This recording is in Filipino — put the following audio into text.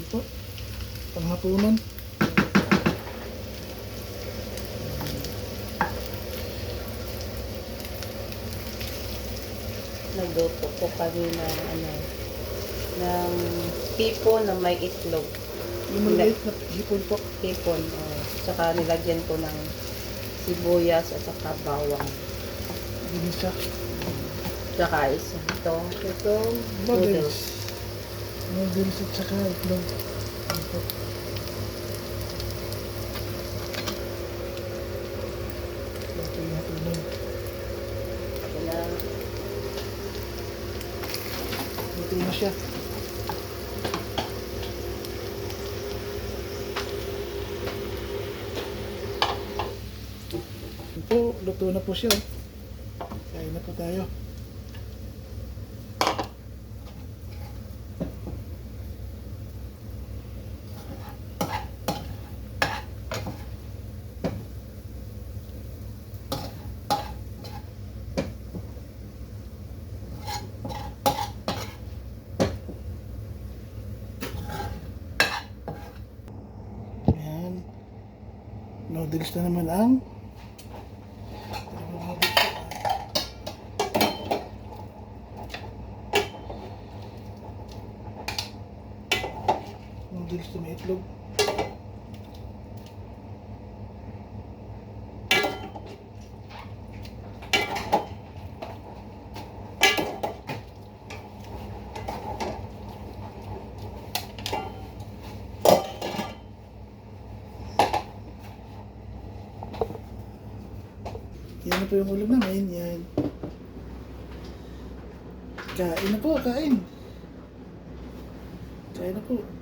po. Panghapunan. Nagluto po kami ng ng hipon na may itlog. Yung maliit na hipon po. Hipon. Tsaka nilagyan ko ng sibuyas at saka bawang. Ginisa. Tsaka ito Noodles. Noodles at saka itlog. Ano po. Ito yung hapunan. Luto na siya. Ito, luto na po siya. Kain na po tayo. Ayan. Noodles na naman ang noodles na may itlog. Yan na po yung ulam namin. Yan. Kain na po, kain. Kain na po.